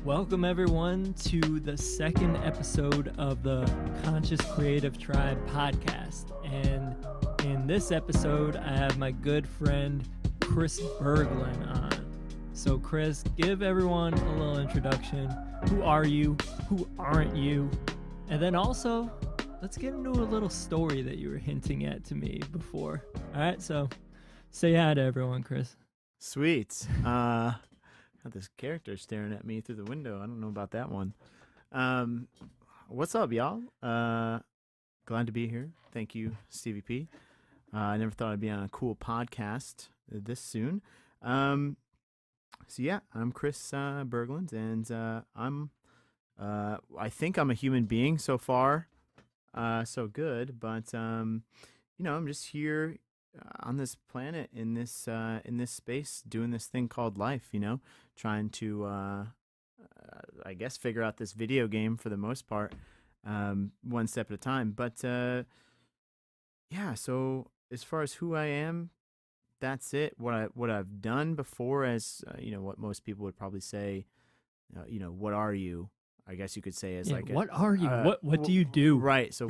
Welcome, everyone, to the second episode of the Conscious Creative Tribe podcast. And in this episode, I have my good friend, Chris Berglund on. So, Chris, give everyone a little introduction. Who are you? Who aren't you? And then also, let's get into a little story that you were hinting at to me before. All right, so say hi to everyone, Chris. Sweet. Got this character staring at me through the window. I don't know about that one. What's up, y'all? Glad to be here. Thank you, Stevie P. I never thought I'd be on a cool podcast this soon. So yeah, I'm Chris Berglund, and I think I'm a human being so far. So good, but I'm just here on this planet in this space doing this thing called life, trying to I guess figure out this video game for the most part, one step at a time. But yeah, so as far as who I am, that's it. What I've done before, as what most people would probably say, what are you? I guess you could say as like what are you? What do you do? Right. So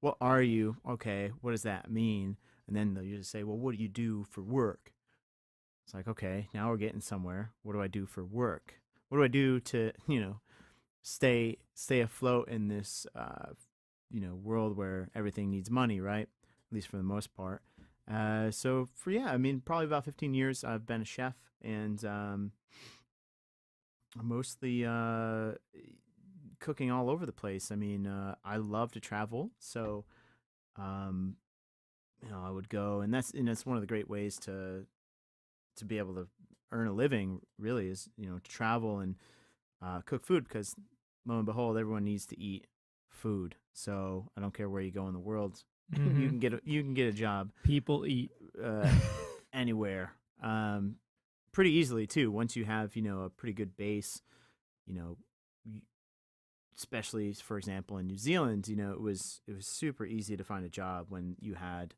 what are you? Okay, what does that mean? And then they'll usually say, well, what do you do for work? It's like, okay, now we're getting somewhere. What do I do for work? What do I do to, stay afloat in this, world where everything needs money, right? At least for the most part. So probably about 15 years I've been a chef, and mostly cooking all over the place. I mean, I love to travel, so I would go, and that's one of the great ways to be able to earn a living, really, is to travel and cook food, because lo and behold, everyone needs to eat food. So I don't care where you go in the world, Mm-hmm. you can get a job. People eat anywhere, pretty easily too. Once you have a pretty good base, especially for example in New Zealand, it was super easy to find a job when you had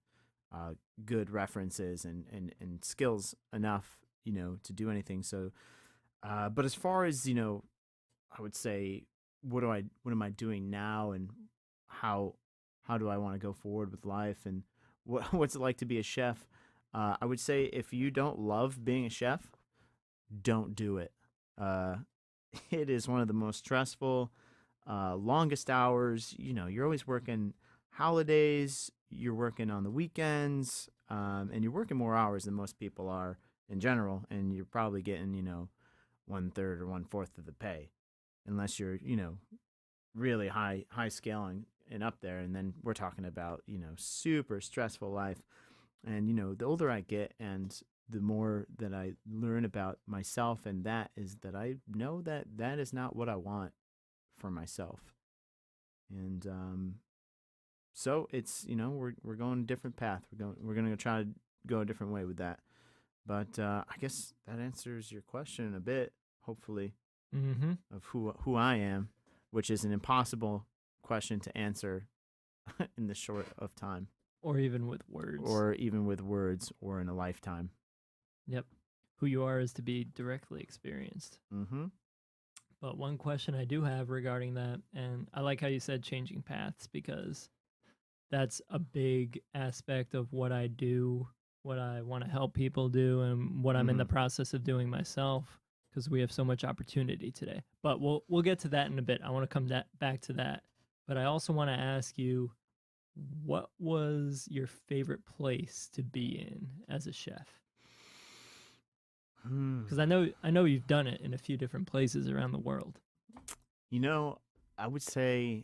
good references and skills enough, to do anything. So, but as far as, I would say, what am I doing now, and how do I want to go forward with life, and what's it like to be a chef? I would say if you don't love being a chef, don't do it. It is one of the most stressful, longest hours. You're always working holidays, you're working on the weekends, and you're working more hours than most people are in general, and you're probably getting 1/3 or 1/4 of the pay, unless you're really high scaling and up there. And then we're talking about super stressful life. And the older I get, and the more that I learn about myself, and that is that I know that is not what I want for myself. And so it's we're going a different path. We're going to try to go a different way with that. But I guess that answers your question a bit, hopefully, Mm-hmm. of who I am, which is an impossible question to answer in this short of time, Or even with words. Or in a lifetime. Yep. Who you are is to be directly experienced. Mm-hmm. But one question I do have regarding that, and I like how you said changing paths, because that's a big aspect of what I do, what I want to help people do, and what I'm in the process of doing myself, because we have so much opportunity today. But we'll get to that in a bit. I want to come back to that. But I also want to ask you, what was your favorite place to be in as a chef? Because I know you've done it in a few different places around the world. I would say,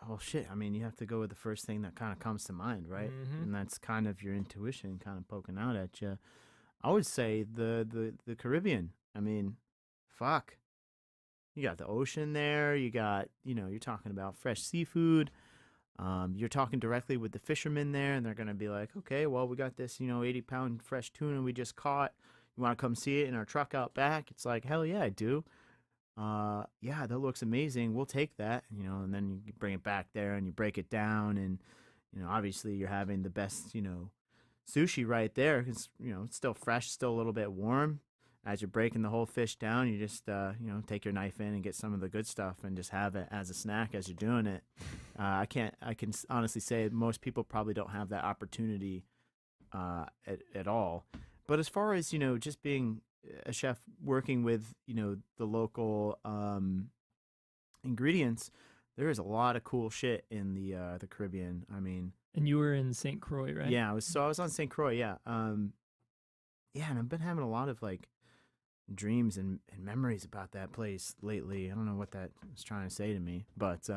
oh shit, I mean, you have to go with the first thing that kind of comes to mind, right? Mm-hmm. And that's kind of your intuition kind of poking out at you. I would say the Caribbean. I mean, fuck. You got the ocean there. You got, you're talking about fresh seafood. You're talking directly with the fishermen there, and they're going to be like, okay, well, we got this, 80-pound fresh tuna we just caught. You want to come see it in our truck out back? It's like, hell yeah, I do. Yeah, that looks amazing. We'll take that, and then you bring it back there and you break it down, and, obviously you're having the best, sushi right there. It's, it's still fresh, still a little bit warm. as you're breaking the whole fish down, you just take your knife in and get some of the good stuff and just have it as a snack as you're doing it. I can honestly say most people probably don't have that opportunity at all. But as far as just being a chef working with the local ingredients, there is a lot of cool shit in the Caribbean. I mean, And you were in St. Croix, right? yeah, I was on St. Croix, yeah. Yeah, and I've been having a lot of like dreams and memories about that place lately. I don't know what that was trying to say to me, but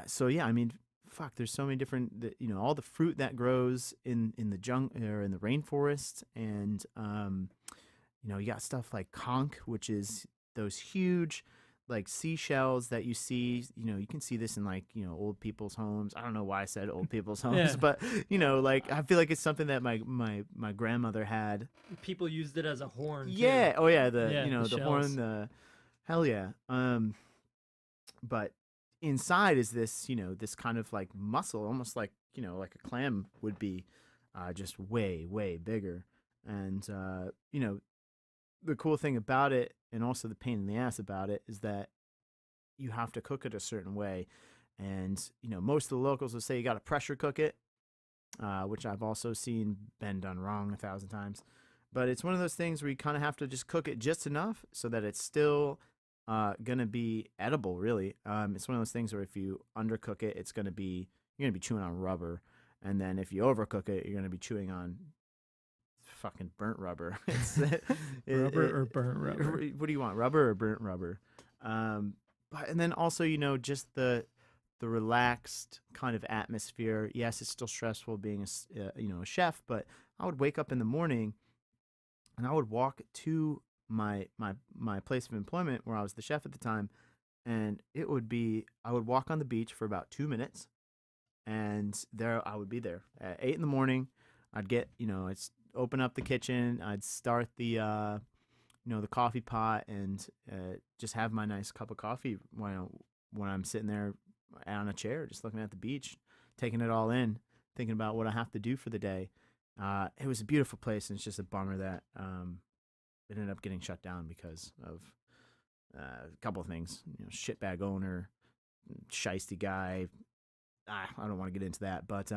so yeah, I mean, fuck, there's so many different, all the fruit that grows in the jungle or in the rainforest, and you got stuff like conch, which is those huge like seashells that you see. You can see this in like old people's homes. I don't know why I said old people's homes, Yeah. but like I feel like it's something that my grandmother had. People used it as a horn. Yeah. Too. Oh yeah. The The horn. shells. Hell yeah. But inside is this this kind of like muscle, almost like like a clam would be, just way bigger. And the cool thing about it, and also the pain in the ass about it, is that you have to cook it a certain way. And most of the locals will say you got to pressure cook it, which I've also seen been done wrong 1,000 times. But it's one of those things where you kind of have to just cook it just enough so that it's still gonna be edible. Really, it's one of those things where if you undercook it, you're gonna be chewing on rubber, and then if you overcook it, you're gonna be chewing on fucking burnt rubber. Rubber or burnt rubber? What do you want, rubber or burnt rubber? But and then also just the relaxed kind of atmosphere. Yes, it's still stressful being a chef, but I would wake up in the morning and I would walk to my place of employment where I was the chef at the time, and I would walk on the beach for about 2 minutes, and there I would be there at 8 in the morning. I'd get I'd open up the kitchen, I'd start the the coffee pot, and just have my nice cup of coffee when I'm sitting there on a chair, just looking at the beach, taking it all in, thinking about what I have to do for the day. It was a beautiful place, and it's just a bummer that it ended up getting shut down because of a couple of things. Shitbag owner, shiesty guy. I don't want to get into that, but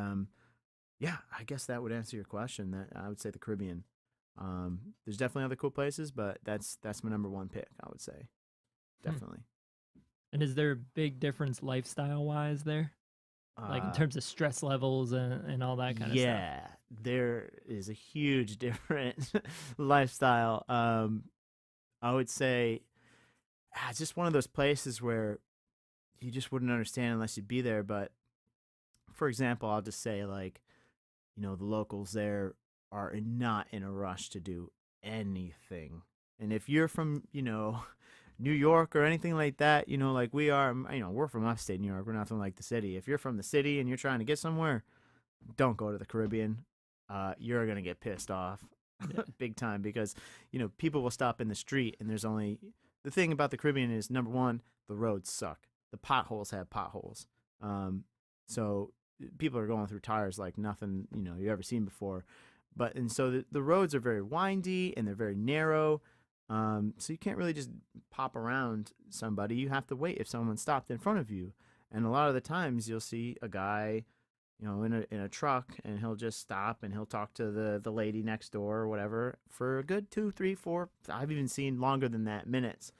yeah, I guess that would answer your question. That I would say the Caribbean. There's definitely other cool places, but that's my number one pick, I would say. Definitely. And is there a big difference lifestyle wise there? Like in terms of stress levels and all that kind of stuff? Yeah, there is a huge different lifestyle. I would say it's just one of those places where you just wouldn't understand unless you'd be there. But for example, I'll just say like, the locals there are not in a rush to do anything. And if you're from, New York or anything like that, like we are, we're from upstate New York. We're nothing like the city. If you're from the city and you're trying to get somewhere, don't go to the Caribbean. You're going to get pissed off big time because, people will stop in the street, and the thing about the Caribbean is, number one, the roads suck. The potholes have potholes. So people are going through tires like nothing, you've ever seen before. And so the roads are very windy and they're very narrow. So you can't really just pop around somebody. You have to wait if someone stopped in front of you. And a lot of the times you'll see a guy, in a truck, and he'll just stop and he'll talk to the lady next door or whatever for a good 2, 3, 4. I've even seen longer than that minutes.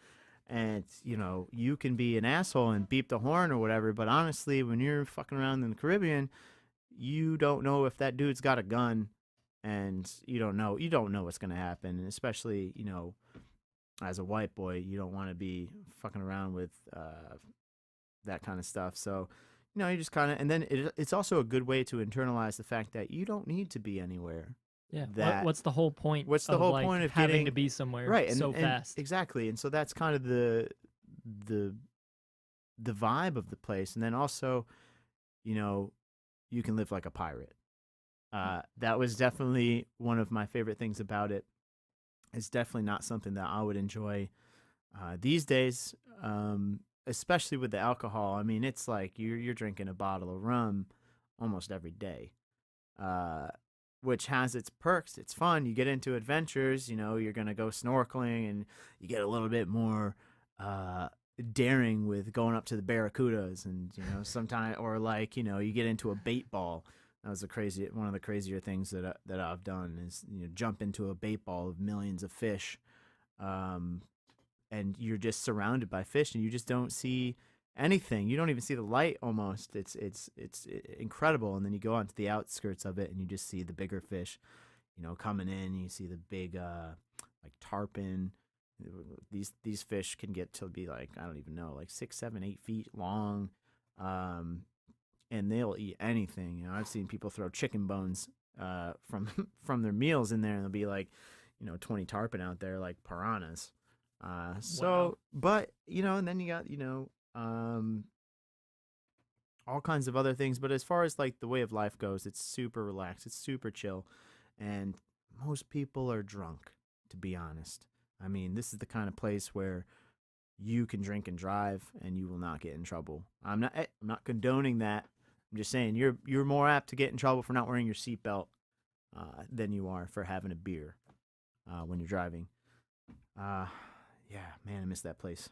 And, you can be an asshole and beep the horn or whatever. But honestly, when you're fucking around in the Caribbean, you don't know if that dude's got a gun, and you don't know what's going to happen. And especially, as a white boy, you don't want to be fucking around with that kind of stuff. So, you just kind of, and then it's also a good way to internalize the fact that you don't need to be anywhere. Yeah. What's the whole point? What's the whole point of having to be somewhere right so fast? Exactly. And so that's kind of the vibe of the place. And then also, you can live like a pirate. That was definitely one of my favorite things about it. It's definitely not something that I would enjoy these days, especially with the alcohol. I mean, it's like you're drinking a bottle of rum almost every day. which has its perks. It's fun. You get into adventures. You're gonna go snorkeling, and you get a little bit more daring with going up to the barracudas, and sometimes, or like you get into a bait ball. That was one of the crazier things that I've done is jump into a bait ball of millions of fish, and you're just surrounded by fish, and you just don't see anything. You don't even see the light almost. It's incredible. And then you go onto the outskirts of it, and you just see the bigger fish, coming in. You see the big like tarpon. These fish can get to be like, I don't even know, like 6, 7, 8 feet long, and they'll eat anything. I've seen people throw chicken bones from their meals in there, and there'll be like 20 tarpon out there like piranhas. Wow. But and then you got all kinds of other things. But as far as like the way of life goes, it's super relaxed, it's super chill, and most people are drunk, to be honest. I mean, this is the kind of place where you can drink and drive, and you will not get in trouble. I'm not condoning that. I'm just saying you're more apt to get in trouble for not wearing your seatbelt than you are for having a beer when you're driving. Yeah, man, I miss that place.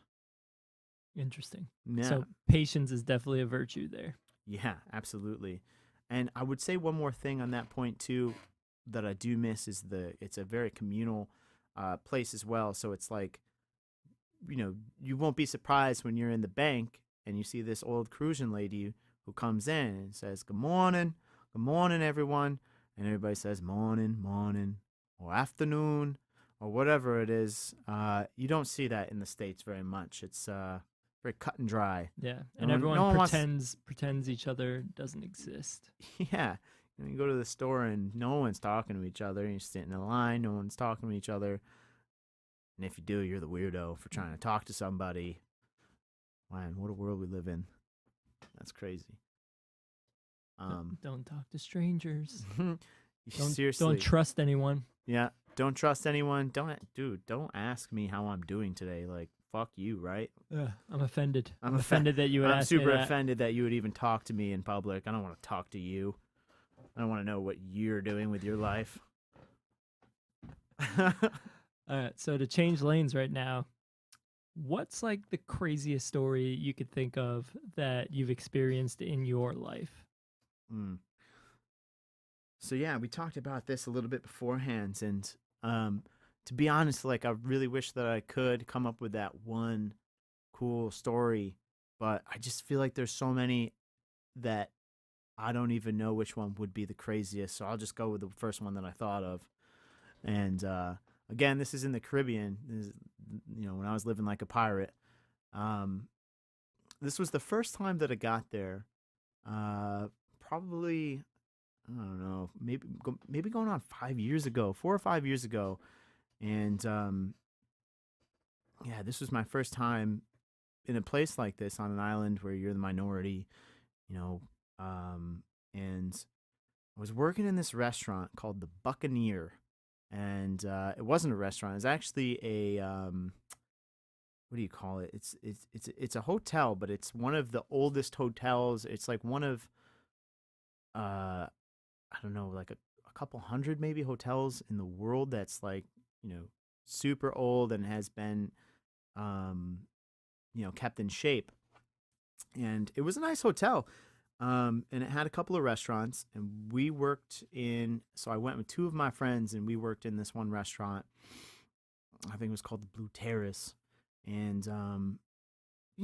Interesting. Yeah. So patience is definitely a virtue there. Yeah, absolutely. And I would say one more thing on that point too that I do miss is it's a very communal place as well. So it's like, you won't be surprised when you're in the bank and you see this old Crucian lady who comes in and says, good morning, everyone. And everybody says, morning, or afternoon, or whatever it is. You don't see that in the States very much. It's very cut and dry. Yeah, and everyone pretends each other doesn't exist. Yeah. You go to the store and no one's talking to each other. You're sitting in a line, no one's talking to each other. And if you do, you're the weirdo for trying to talk to somebody. Man, what a world we live in. That's crazy. Don't talk to strangers. Seriously. Don't trust anyone. Yeah, don't trust anyone. Don't ask me how I'm doing today. Like, fuck you, right? I'm offended. I'm offended that you would ask me that. I'm super offended that you would even talk to me in public. I don't want to talk to you. I don't want to know what you're doing with your life. All right, so to change lanes right now, what's like the craziest story you could think of that you've experienced in your life? So yeah, we talked about this a little bit beforehand, and to be honest, like I really wish that I could come up with that one cool story, but I just feel like there's so many that I don't even know which one would be the craziest. So I'll just go with the first one that I thought of. And again, this is in the Caribbean. This is, when I was living like a pirate. This was the first time that I got there. Probably, I don't know, maybe going on 5 years ago, 4 or 5 years ago. And yeah, this was my first time in a place like this on an island where you're the minority, and I was working in this restaurant called the Buccaneer. And it wasn't a restaurant. It's actually a what do you call it? It's a hotel, but it's one of the oldest hotels. It's like one of I don't know, like a couple hundred maybe hotels in the world that's like, super old and has been kept in shape. And it was a nice hotel. And it had a couple of restaurants, and we worked in, so I went with 2 of my friends, and we worked in this one restaurant. I think it was called the Blue Terrace. And,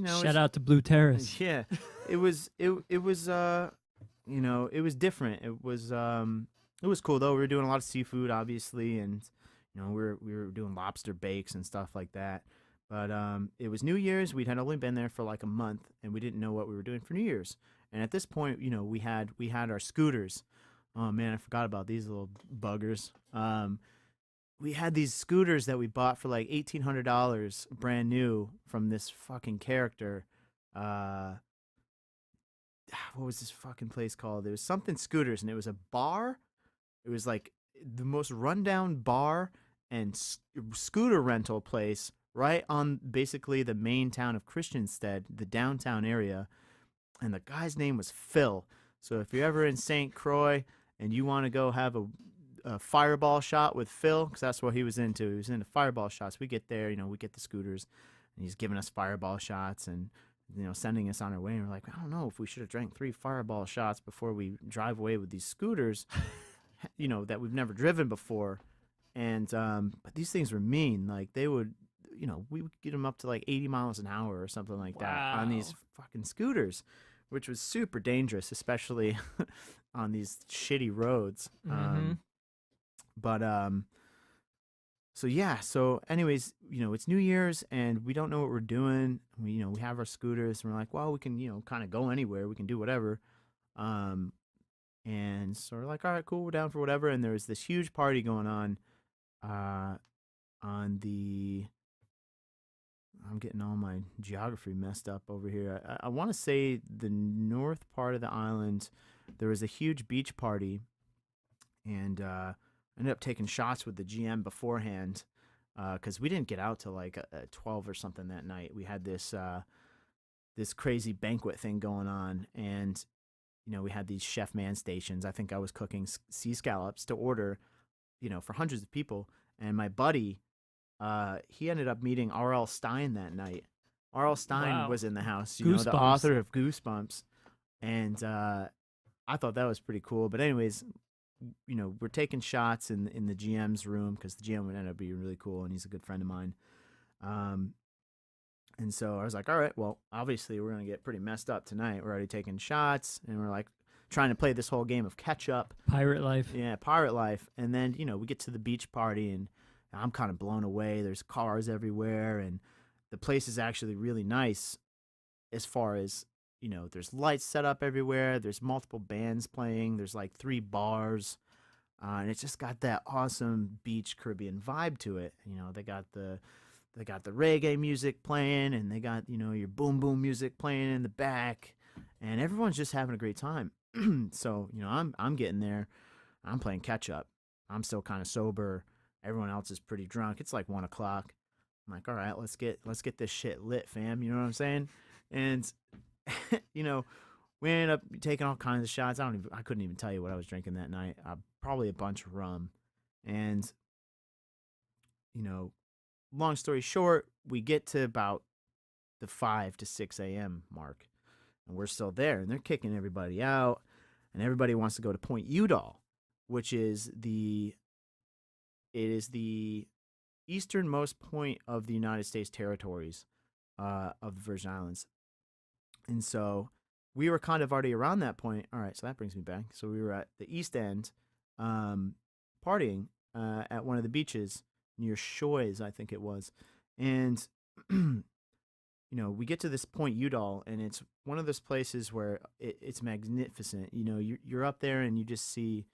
shout out to Blue Terrace. Yeah, it was it was different. It was cool though. We were doing a lot of seafood, obviously, and, we were doing lobster bakes and stuff like that. But it was New Year's. We had only been there for like a month, and we didn't know what we were doing for New Year's. And at this point, we had our scooters. Oh man, I forgot about these little buggers. We had these scooters that we bought for like $1,800, brand new, from this fucking character. What was this fucking place called? It was something scooters, and it was a bar. It was like the most rundown bar and scooter rental place right on basically the main town of Christiansted, the downtown area. And the guy's name was Phil. So if you're ever in St. Croix and you want to go have a a fireball shot with Phil because that's what he was into. He was into fireball shots. We get there, we get the scooters, and he's giving us fireball shots and sending us on our way. And we're like, I don't know if we should have drank 3 fireball shots before we drive away with these scooters, that we've never driven before. And but these things were mean. Like they would, we would get them up to like 80 miles an hour or something like that on these fucking scooters, which was super dangerous, especially on these shitty roads. But so yeah, so anyways, it's New Year's and we don't know what we're doing. We have our scooters and we're like, well, we can, kind of go anywhere. We can do whatever. And so we're like, all right, cool, we're down for whatever. And there was this huge party going on the, I'm getting all my geography messed up over here. I want to say the north part of the island, there was a huge beach party, and I ended up taking shots with the GM beforehand because we didn't get out till like 12 or something that night. We had this this crazy banquet thing going on, and we had these chef man stations. I think I was cooking sea scallops to order, for hundreds of people. And my buddy, he ended up meeting R.L. Stine that night. R.L. Stine was in the house, the author of Goosebumps. And I thought that was pretty cool. But anyways, we're taking shots in the GM's room because the GM would end up being really cool, and he's a good friend of mine. And so I was like, all right, well, obviously we're going to get pretty messed up tonight. We're already taking shots, and we're like trying to play this whole game of catch up. Pirate life. Yeah, pirate life. And then, we get to the beach party, and I'm kind of blown away. There's cars everywhere, and the place is actually really nice as far as, there's lights set up everywhere. There's multiple bands playing. There's like 3 bars. And it's just got that awesome beach Caribbean vibe to it. They got the reggae music playing, and they got, your boom boom music playing in the back, and everyone's just having a great time. So, I'm getting there. I'm playing catch up. I'm still kind of sober. Everyone else is pretty drunk. It's like 1:00. I'm like, all right, let's get this shit lit, fam. You know what I'm saying? And we ended up taking all kinds of shots. I couldn't even tell you what I was drinking that night. Probably a bunch of rum. And long story short, we get to about the 5 to 6 a.m. mark, and we're still there, and they're kicking everybody out, and everybody wants to go to Point Udall, which is the easternmost point of the United States territories of the Virgin Islands. And so we were kind of already around that point. All right, so that brings me back. So we were at the East End partying at one of the beaches near Shoys, I think it was. And, we get to this Point Udall, and it's one of those places where it's magnificent. You're up there, and you just see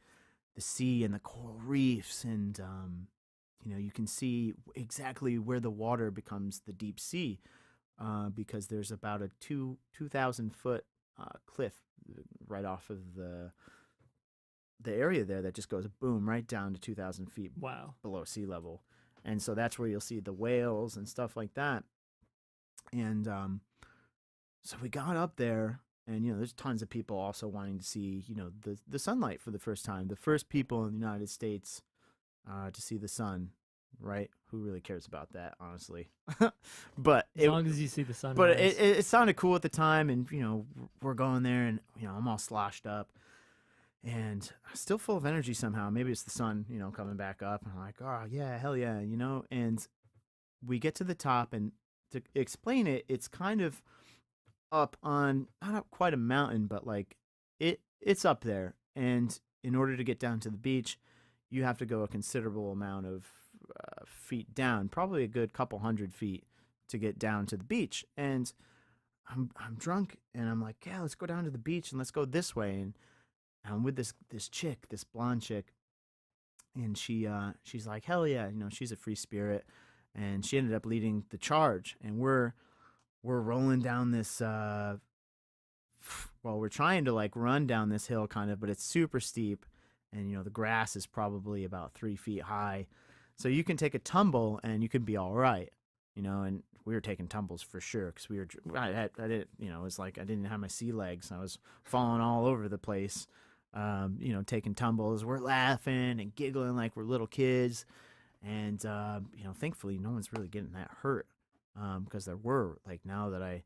the sea and the coral reefs, and, you can see exactly where the water becomes the deep sea because there's about a 2,000-foot cliff right off of the area there that just goes boom right down to 2,000 feet below sea level. And so that's where you'll see the whales and stuff like that. And so we got up there, and there's tons of people also wanting to see the sunlight for the first time. The first people in the United States to see the sun, right? Who really cares about that, honestly? But as long as you see the sun. But it sounded cool at the time, and we're going there, and I'm all sloshed up. And still full of energy somehow. Maybe it's the sun, coming back up. And I'm like, oh, yeah, hell yeah, And we get to the top, and to explain it, it's kind of up on, not up quite a mountain, but like it's up there. And in order to get down to the beach, you have to go a considerable amount of feet down, probably a good couple 100 feet to get down to the beach. And I'm drunk, and I'm like, yeah, let's go down to the beach, and let's go this way. And I'm with this chick, this blonde chick, and she's like, hell yeah, she's a free spirit, and she ended up leading the charge. And we're rolling down this we're trying to like run down this hill kind of, but it's super steep, and the grass is probably about 3 feet high, so you can take a tumble and you can be all right, and we were taking tumbles for sure because I didn't, it was like I didn't have my sea legs. I was falling all over the place. taking tumbles. We're laughing and giggling like we're little kids. And, thankfully, no one's really getting that hurt. Because there were, like, now that I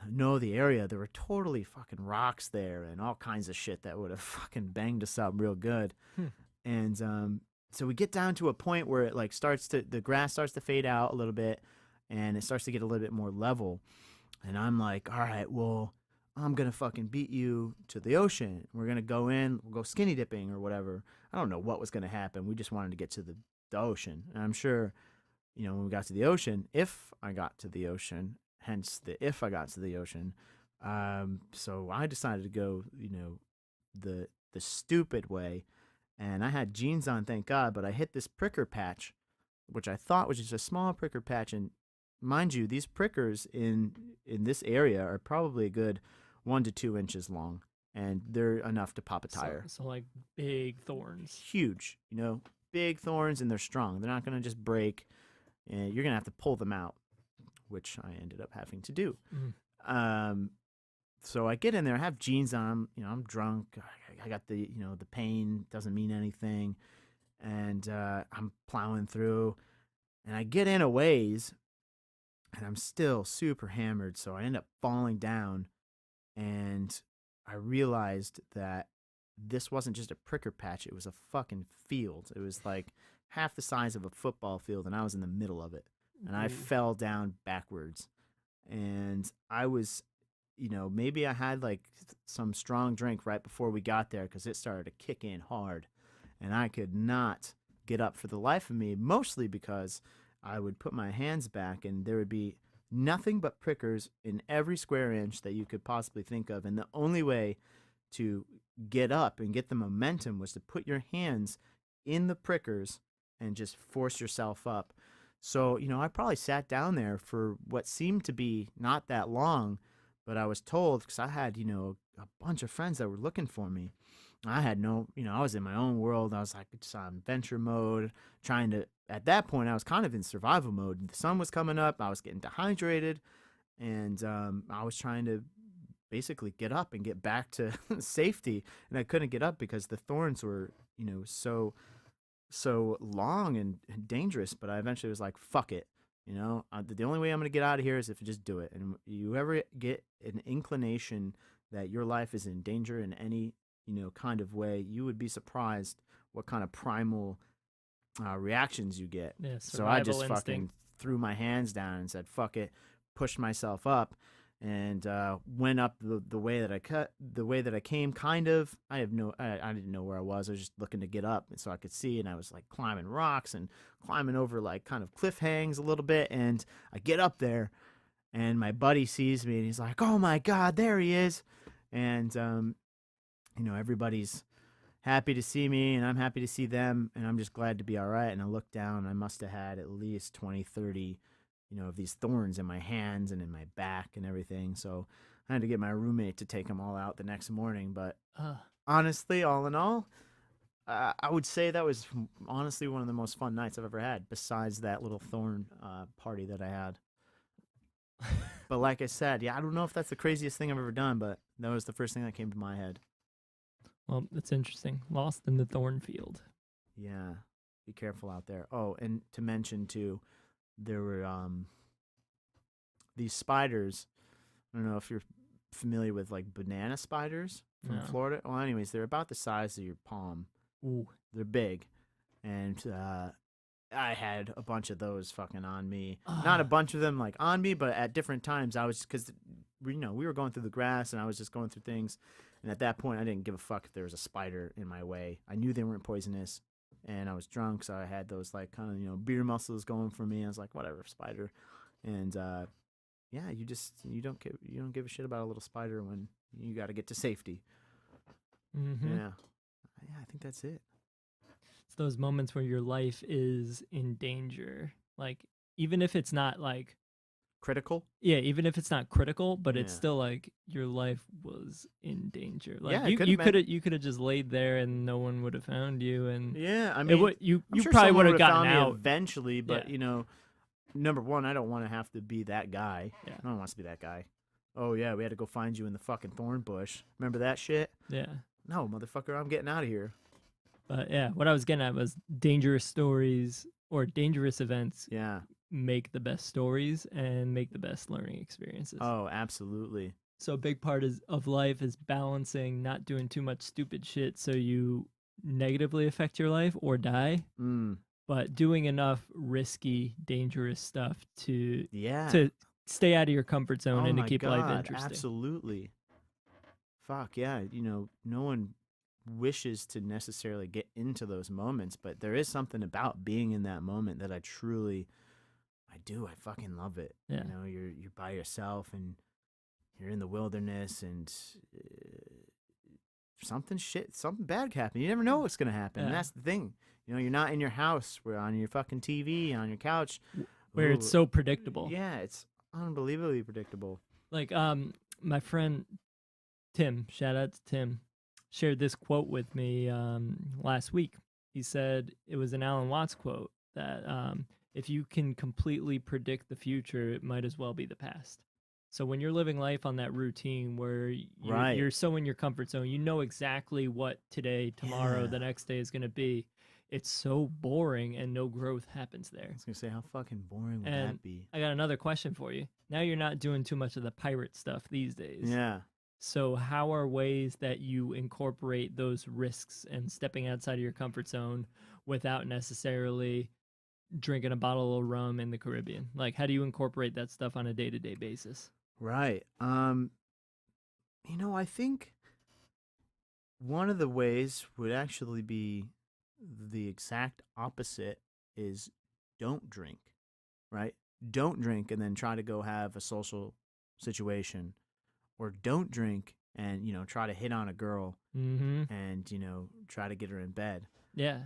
know the area, there were totally fucking rocks there and all kinds of shit that would have fucking banged us up real good. And so we get down to a point where it, like, the grass starts to fade out a little bit and it starts to get a little bit more level. And I'm like, all right, well, I'm going to fucking beat you to the ocean. We're going to go in, we'll go skinny dipping or whatever. I don't know what was going to happen. We just wanted to get to the ocean. And I'm sure, when we got to the ocean, if I got to the ocean, hence the if I got to the ocean. So I decided to go, the stupid way. And I had jeans on, thank God, but I hit this pricker patch, which I thought was just a small pricker patch. And mind you, these prickers in this area are probably a good 1 to 2 inches long, and they're enough to pop a tire. So like big thorns. Huge, big thorns, and they're strong. They're not going to just break. And you're going to have to pull them out, which I ended up having to do. So I get in there, I have jeans on, I'm drunk. I got the pain, doesn't mean anything. And I'm plowing through, and I get in a ways, and I'm still super hammered. So I end up falling down, and I realized that this wasn't just a pricker patch. It was a fucking field. It was like half the size of a football field, and I was in the middle of it. And I fell down backwards. And I was, maybe I had like some strong drink right before we got there because it started to kick in hard. And I could not get up for the life of me, mostly because I would put my hands back and there would be nothing but prickers in every square inch that you could possibly think of. And the only way to get up and get the momentum was to put your hands in the prickers and just force yourself up. So, I probably sat down there for what seemed to be not that long, but I was told, because I had, a bunch of friends that were looking for me. I had no, I was in my own world. I was like just on venture mode, at that point, I was kind of in survival mode. The sun was coming up. I was getting dehydrated, and I was trying to basically get up and get back to safety. And I couldn't get up because the thorns were, so long and dangerous. But I eventually was like, fuck it. The only way I'm going to get out of here is if I just do it. And you ever get an inclination that your life is in danger in any, kind of way, you would be surprised what kind of primal reactions you get. Yeah, so I just instinct. fucking threw my hands down and said, fuck it, pushed myself up, and went up the way that I came, kind of. I didn't know where I was. I was just looking to get up so I could see, and I was like climbing rocks and climbing over like kind of cliff hangs a little bit, and I get up there, and my buddy sees me, and he's like, oh my God, there he is. And everybody's happy to see me, and I'm happy to see them, and I'm just glad to be all right. And I look down, and I must have had at least 20, 30 of these thorns in my hands and in my back and everything. So I had to get my roommate to take them all out the next morning. But honestly, all in all, I would say that was honestly one of the most fun nights I've ever had, besides that little thorn party that I had. But like I said, I don't know if that's the craziest thing I've ever done, but that was the first thing that came to my head. Well, that's interesting. Lost in the thorn field. Yeah. Be careful out there. Oh, and to mention too, there were these spiders. I don't know if you're familiar with like banana spiders from Florida. Well, anyways, they're about the size of your palm. Ooh. They're big. And I had a bunch of those fucking on me. Not a bunch of them like on me, but at different times I was, because we were going through the grass and I was just going through things. And at that point, I didn't give a fuck if there was a spider in my way. I knew they weren't poisonous, and I was drunk, so I had those like kind of beer muscles going for me. I was like, whatever, spider. And you don't give a shit about a little spider when you got to get to safety. Mm-hmm. Yeah, I think that's it. It's those moments where your life is in danger, like even if it's not like critical. Yeah, even if it's not critical, but it's still like your life was in danger. Like you could have just laid there and no one would have found you. And I mean, you sure probably would have gotten found out me eventually. But number one, I don't want to have to be that guy. Yeah. No one wants to be that guy. Oh yeah, we had to go find you in the fucking thorn bush. Remember that shit? Yeah. no, motherfucker, I'm getting out of here. But yeah, what I was getting at was dangerous stories or dangerous events Yeah. make the best stories and make the best learning experiences. Oh, absolutely. So a big part of life is balancing not doing too much stupid shit so you negatively affect your life or die, Mm. but doing enough risky, dangerous stuff Yeah. to stay out of your comfort zone Oh and to my keep life God, interesting. absolutely. Fuck yeah, no one wishes to necessarily get into those moments, but there is something about being in that moment that I do. I fucking love it. Yeah. You're by yourself and you're in the wilderness and something bad can happen. You never know what's gonna happen. Yeah. And that's the thing. You're not in your house. We're on your fucking TV, on your couch, where it's so predictable. Yeah, it's unbelievably predictable. Like my friend Tim, shout out to Tim, shared this quote with me last week. He said it was an Alan Watts quote that if you can completely predict the future, it might as well be the past. So when you're living life on that routine where you're so in your comfort zone, you know exactly what today, tomorrow, the next day is going to be. It's so boring and no growth happens there. I was going to say, how fucking boring would And that be? I got another question for you. Now you're not doing too much of the pirate stuff these days. Yeah. So how are ways that you incorporate those risks and stepping outside of your comfort zone without necessarily drinking a bottle of rum in the Caribbean? Like, how do you incorporate that stuff on a day-to-day basis? Right. I think one of the ways would actually be the exact opposite is don't drink, right? Don't drink and then try to go have a social situation, or don't drink and, try to hit on a girl and, try to get her in bed. Yeah.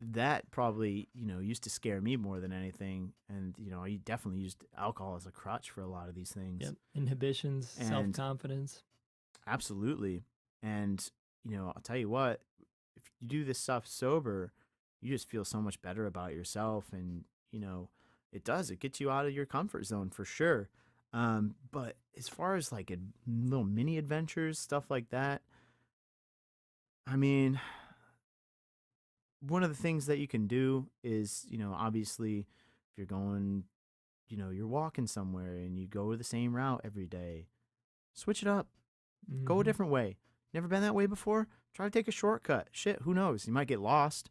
That probably, used to scare me more than anything. And, I definitely used alcohol as a crutch for a lot of these things. Yep. Inhibitions, self-confidence. Absolutely. And, I'll tell you what, if you do this stuff sober, you just feel so much better about yourself. And, it gets you out of your comfort zone for sure. But as far as like little mini adventures, stuff like that, I mean, one of the things that you can do is, obviously, if you're going, you're walking somewhere and you go the same route every day, switch it up, go a different way. Never been that way before? Try to take a shortcut. Shit, who knows? You might get lost.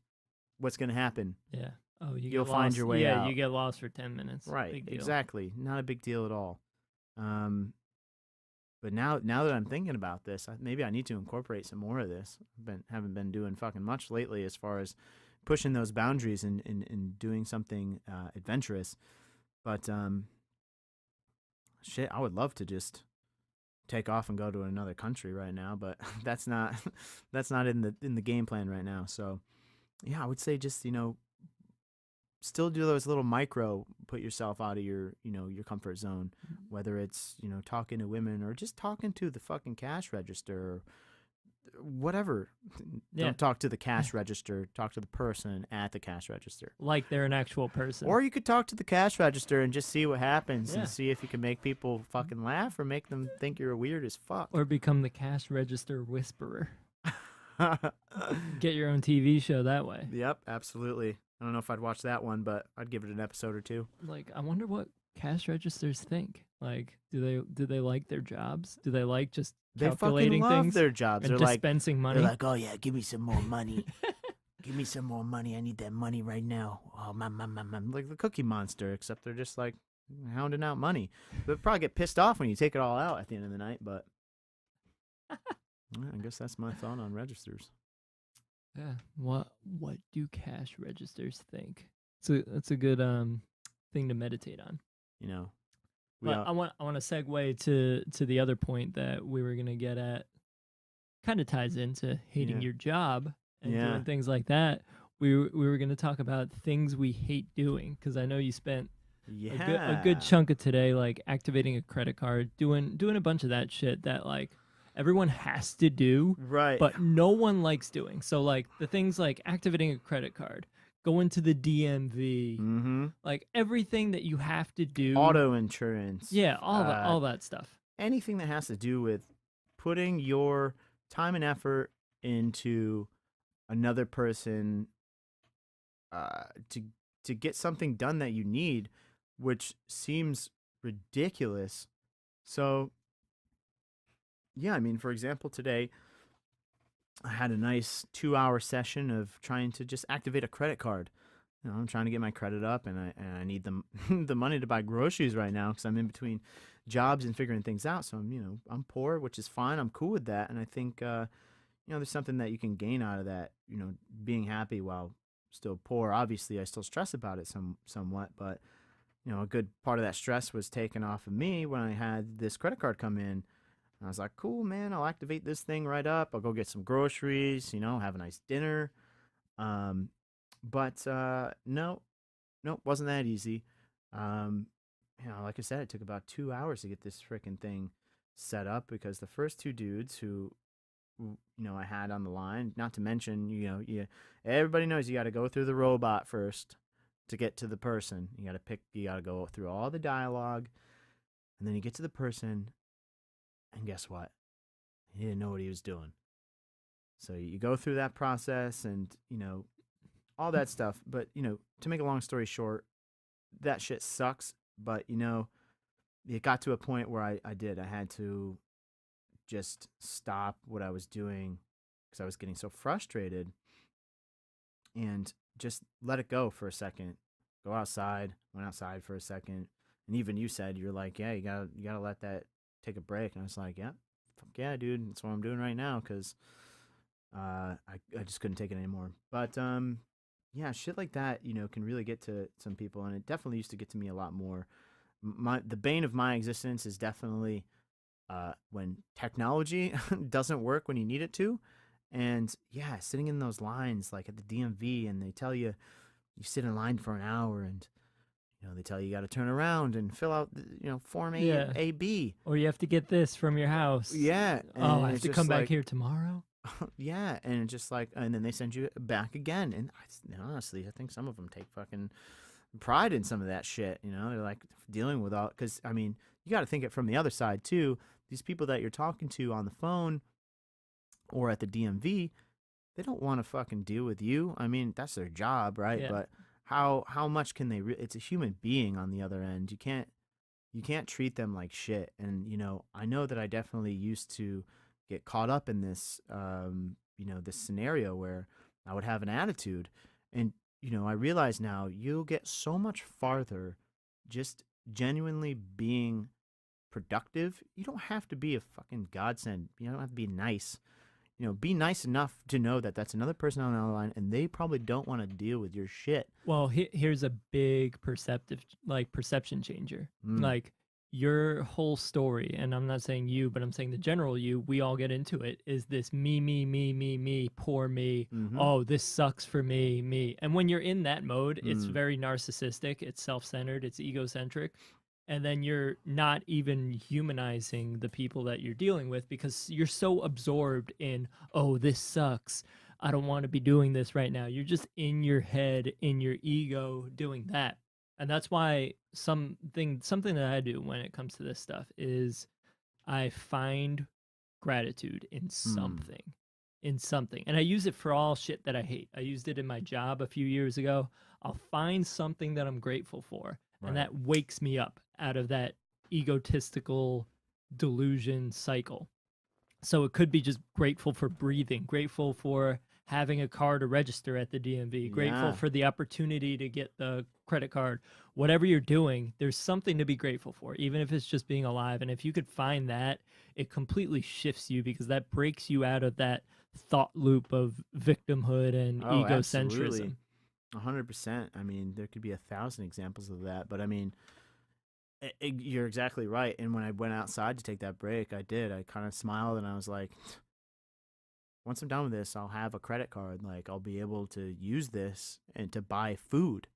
What's going to happen? Yeah. Oh, you'll find your way out. Yeah, you get lost for 10 minutes. Right, Big deal. exactly. Not a big deal at all. But now that I'm thinking about this, maybe I need to incorporate some more of this. Haven't been doing fucking much lately as far as pushing those boundaries and doing something adventurous. But shit, I would love to just take off and go to another country right now, but that's not in the game plan right now. So yeah, I would say just, still do those little put yourself out of your comfort zone, whether it's, talking to women or just talking to the fucking cash register or whatever. Yeah. Don't talk to the cash register, talk to the person at the cash register. Like they're an actual person. Or you could talk to the cash register and just see what happens and see if you can make people fucking laugh or make them think you're weird as fuck. Or become the cash register whisperer. Get your own TV show that way. Yep, absolutely. I don't know if I'd watch that one, but I'd give it an episode or two. Like, I wonder what cash registers think. Like, do they like their jobs? Do they like just calculating they fucking things? love their jobs. And they're dispensing money. They're like, oh yeah, give me some more money. Give me some more money. I need that money right now. Oh, like the Cookie Monster, except they're just like hounding out money. They'll probably get pissed off when you take it all out at the end of the night, but I guess that's my thought on registers. Yeah. What do cash registers think? So that's a good thing to meditate on. But I want to segue to the other point that we were gonna get at. Kind of ties into hating your job and doing things like that. We were gonna talk about things we hate doing, because I know you spent a good chunk of today like activating a credit card, doing a bunch of that shit that like everyone has to do, right? But no one likes doing. So like the things like activating a credit card, going to the DMV, like everything that you have to do, auto insurance, all that stuff. Anything that has to do with putting your time and effort into another person uh, to to get something done that you need, which seems ridiculous. So yeah, I mean, for example, today I had a nice 2 hour session of trying to just activate a credit card. I'm trying to get my credit up, and I need the the money to buy groceries right now because I'm in between jobs and figuring things out. So I'm poor, which is fine. I'm cool with that, and I think there's something that you can gain out of that. Being happy while still poor. Obviously, I still stress about it somewhat, but a good part of that stress was taken off of me when I had this credit card come in. And I was like, cool, man, I'll activate this thing right up. I'll go get some groceries, have a nice dinner. Um, but no, wasn't that easy. Um, like I said, it took about 2 hours to get this freaking thing set up because the first two dudes who I had on the line, not to mention, everybody knows you got to go through the robot first to get to the person. You got to go through all the dialogue, and then you get to the person, and guess what? He didn't know what he was doing. So you go through that process and, all that stuff. But, to make a long story short, that shit sucks. But, it got to a point where I had to just stop what I was doing because I was getting so frustrated and just let it go for a second. Go outside, went outside for a second. And even you said, you're like, yeah, you gotta let that take a break. And I was like, yeah, fuck yeah, dude. That's what I'm doing right now because I just couldn't take it anymore. But yeah, shit like that, can really get to some people. And it definitely used to get to me a lot more. The bane of my existence is definitely when technology doesn't work when you need it to. And yeah, sitting in those lines like at the DMV, and they tell you sit in line for an hour, and they tell you got to turn around and fill out form A B, or you have to get this from your house. Yeah. Oh, I have to come back here tomorrow. Yeah, and just like, and then they send you back again. And honestly, I think some of them take fucking pride in some of that shit. They're like dealing with all, because I mean, you got to think it from the other side too. These people that you're talking to on the phone or at the DMV, they don't want to fucking deal with you. I mean, that's their job, right? Yeah. But how much can they? It's a human being on the other end. You can't treat them like shit. And I know that I definitely used to get caught up in this, this scenario where I would have an attitude, and I realize now you'll get so much farther just genuinely being productive. You don't have to be a fucking godsend. You don't have to be nice. Be nice enough to know that that's another person on the other line, and they probably don't want to deal with your shit. Well, here's a big perception changer. Like your whole story, and I'm not saying you, but I'm saying the general you, we all get into it, is this me, poor me. Mm-hmm. Oh, this sucks for me. And when you're in that mode, it's very narcissistic, it's self-centered, it's egocentric. And then you're not even humanizing the people that you're dealing with because you're so absorbed in, oh, this sucks. I don't want to be doing this right now. You're just in your head, in your ego, doing that. And that's why something that I do when it comes to this stuff is I find gratitude in something. And I use it for all shit that I hate. I used it in my job a few years ago. I'll find something that I'm grateful for. Right. And that wakes me up out of that egotistical delusion cycle. So it could be just grateful for breathing, grateful for having a car to register at the DMV, grateful for the opportunity to get the credit card. Whatever you're doing, there's something to be grateful for, even if it's just being alive. And if you could find that, it completely shifts you because that breaks you out of that thought loop of victimhood and egocentrism. Absolutely. 100%. I mean, there could be 1,000 examples of that, but I mean, you're exactly right. And when I went outside to take that break, I kind of smiled and I was like, once I'm done with this, I'll have a credit card. Like, I'll be able to use this and to buy food,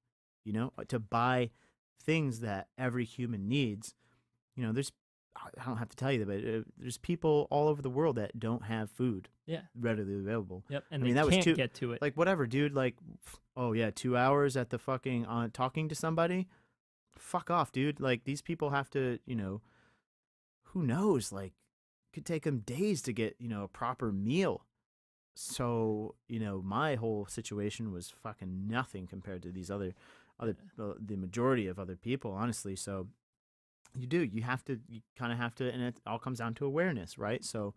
to buy things that every human needs. I don't have to tell you that, but there's people all over the world that don't have food readily available. Yep, and I mean, that can't get to it. Like, whatever, dude. Like, oh, yeah, 2 hours at the fucking talking to somebody? Fuck off, dude. Like, these people have to, who knows? Like, could take them days to get, a proper meal. So, my whole situation was fucking nothing compared to these other the majority of other people, honestly. So you kind of have to, and it all comes down to awareness, right? So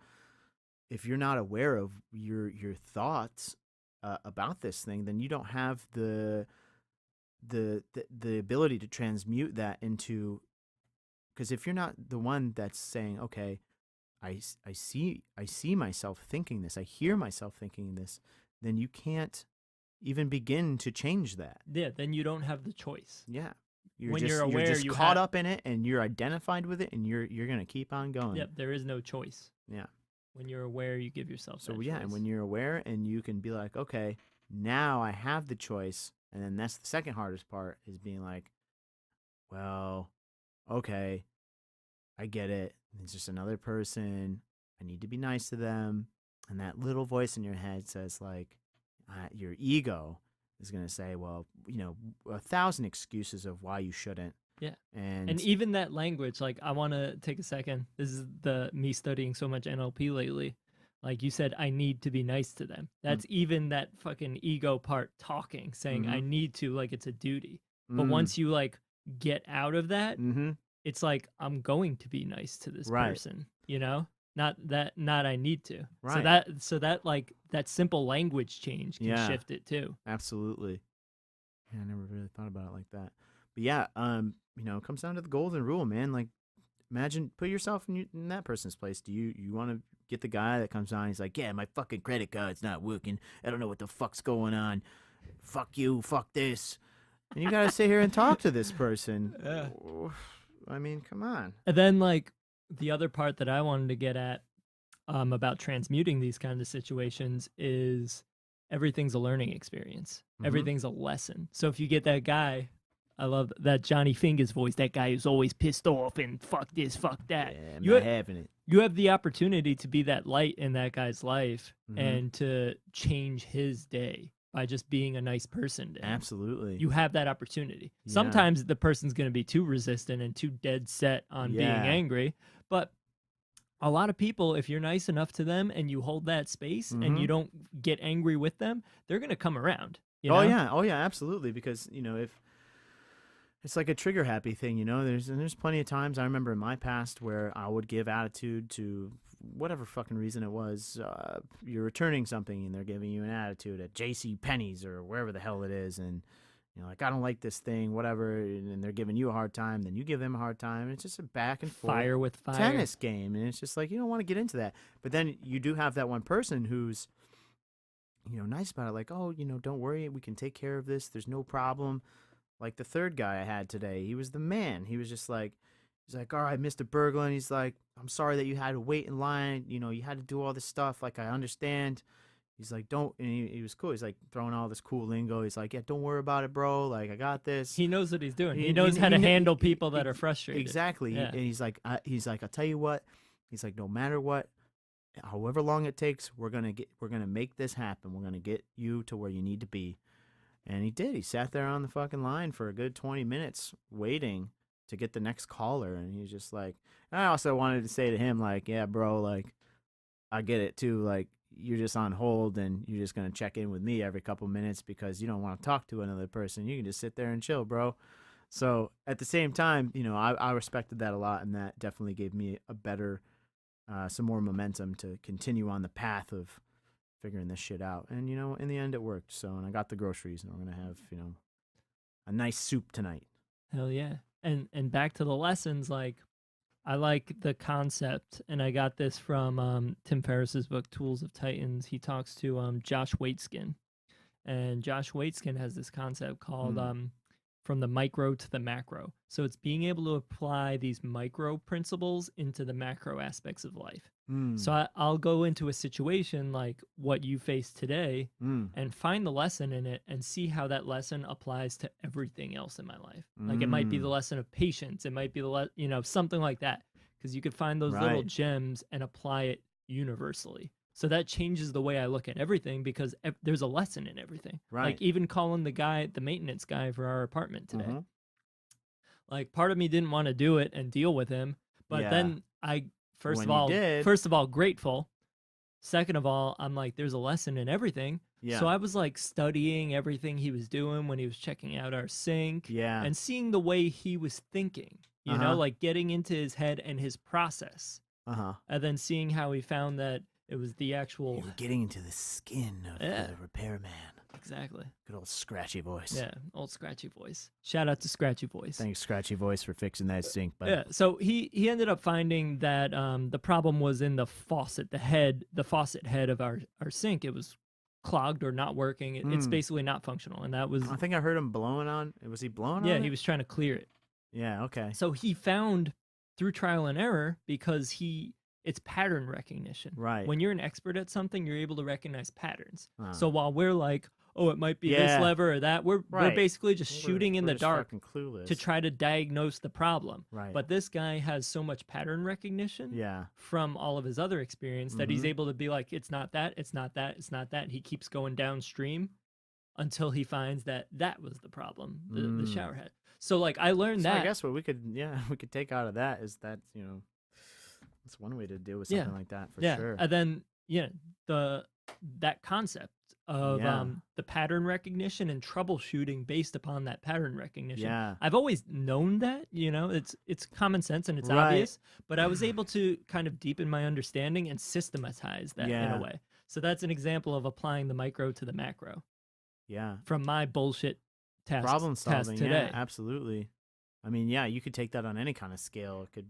if you're not aware of your thoughts about this thing, then you don't have the ability to transmute that into, because if you're not the one that's saying, okay, I see myself thinking this, I hear myself thinking this, then you can't even begin to change that. Yeah, then you don't have the choice. Yeah. When you're aware, you're just caught up in it, and you're identified with it, and you're going to keep on going. Yep, there is no choice. Yeah. When you're aware, you give yourself that choice. And when you're aware and you can be like, okay, now I have the choice, and then that's the second hardest part, is being like, well, okay, I get it. It's just another person. I need to be nice to them. And that little voice in your head says, like, your ego is going to say, well, 1,000 excuses of why you shouldn't. Yeah. And even that language, like, I want to take a second. This is me studying so much NLP lately. Like you said, I need to be nice to them. That's even that fucking ego part talking, saying I need to, like it's a duty. But once you like get out of that, it's like, I'm going to be nice to this person, not I need to. Right. So that like that simple language change can shift it too. Absolutely. Yeah, I never really thought about it like that. But yeah, it comes down to the golden rule, man. Like, imagine, put yourself in that person's place. Do you want to get the guy that comes on, he's like, yeah, my fucking credit card's not working. I don't know what the fuck's going on. Fuck you, fuck this. And you got to sit here and talk to this person. I mean, come on. And then, like, the other part that I wanted to get at about transmuting these kind of situations is everything's a learning experience. Everything's a lesson. So if you get that guy, I love that Johnny Fingers voice, that guy who's always pissed off and fuck this, fuck that. Yeah, I'm not having it. You have the opportunity to be that light in that guy's life and to change his day by just being a nice person to him. Absolutely. You have that opportunity. Yeah. Sometimes the person's going to be too resistant and too dead set on being angry, but a lot of people, if you're nice enough to them and you hold that space and you don't get angry with them, they're going to come around. Oh yeah, absolutely. Because if it's like a trigger happy thing, there's plenty of times I remember in my past where I would give attitude to whatever fucking reason it was. You're returning something and they're giving you an attitude at J.C. Penney's or wherever the hell it is, and like, I don't like this thing, whatever, and they're giving you a hard time, then you give them a hard time, and it's just a back and forth fire with fire tennis game, and it's just like, you don't want to get into that. But then you do have that one person who's nice about it, like, oh, don't worry, we can take care of this, there's no problem. Like the third guy I had today, he was the man. He was just like, he's like, all right, Mr. Berglund. He's like, I'm sorry that you had to wait in line. You had to do all this stuff. Like, I understand. He's like, don't, and he was cool. He's like throwing all this cool lingo. He's like, yeah, don't worry about it, bro. Like, I got this. He knows what he's doing. He knows how to handle people that are frustrated. Exactly. Yeah. And he's like, I'll tell you what. He's like, no matter what, however long it takes, we're gonna make this happen. We're gonna get you to where you need to be. And he did. He sat there on the fucking line for a good 20 minutes waiting to get the next caller. And he was just like, and I also wanted to say to him, like, yeah, bro, like, I get it too. Like, you're just on hold and you're just going to check in with me every couple minutes because you don't want to talk to another person. You can just sit there and chill, bro. So at the same time, I respected that a lot. And that definitely gave me a better, some more momentum to continue on the path of figuring this shit out. And in the end it worked. So, and I got the groceries and we're gonna have a nice soup tonight. Hell yeah. And back to the lessons, like, I like the concept, and I got this from Tim Ferriss's book Tools of Titans. He talks to Josh Waitzkin, and Josh Waitzkin has this concept called from the micro to the macro. So it's being able to apply these micro principles into the macro aspects of life. So I'll go into a situation like what you faced today and find the lesson in it and see how that lesson applies to everything else in my life. Like, it might be the lesson of patience. It might be something like that, because you could find those little gems and apply it universally. So that changes the way I look at everything, because there's a lesson in everything. Right. Like, even calling the maintenance guy for our apartment today. Like, part of me didn't want to do it and deal with him, but then I first when of all, you did, grateful. Second of all, I'm like, there's a lesson in everything. yeah, So I was like studying everything he was doing when he was checking out our sink yeah, and seeing the way he was thinking, like getting into his head and his process. And then seeing how he found that it was the actual. You were getting into the skin of the repairman. Exactly. Good old scratchy voice. Yeah, old scratchy voice. Shout out to Scratchy Voice. Thanks, Scratchy Voice, for fixing that sink. But yeah, so he ended up finding that the problem was in the faucet, the faucet head of our sink. It was clogged or not working. It's basically not functional, and that was. I think I heard him blowing on. Was he blowing on? Yeah, he was trying to clear it. Yeah. Okay. So he found through trial and error because it's pattern recognition. Right. When you're an expert at something, you're able to recognize patterns. Uh. So while we're like, oh, it might be this lever or that, we're basically just shooting in the dark to try to diagnose the problem. Right. But this guy has so much pattern recognition from all of his other experience that he's able to be like, it's not that, it's not that, it's not that. He keeps going downstream until he finds that was the problem, the shower head. So like I learned that. I guess what we could take out of that is that, that's one way to deal with something like that for sure. And then that concept of the pattern recognition and troubleshooting based upon that pattern recognition. Yeah. I've always known that, it's common sense and it's obvious, but I was able to kind of deepen my understanding and systematize that in a way. So that's an example of applying the micro to the macro. Yeah. From my bullshit problem solving today. Yeah, absolutely. I mean, you could take that on any kind of scale. It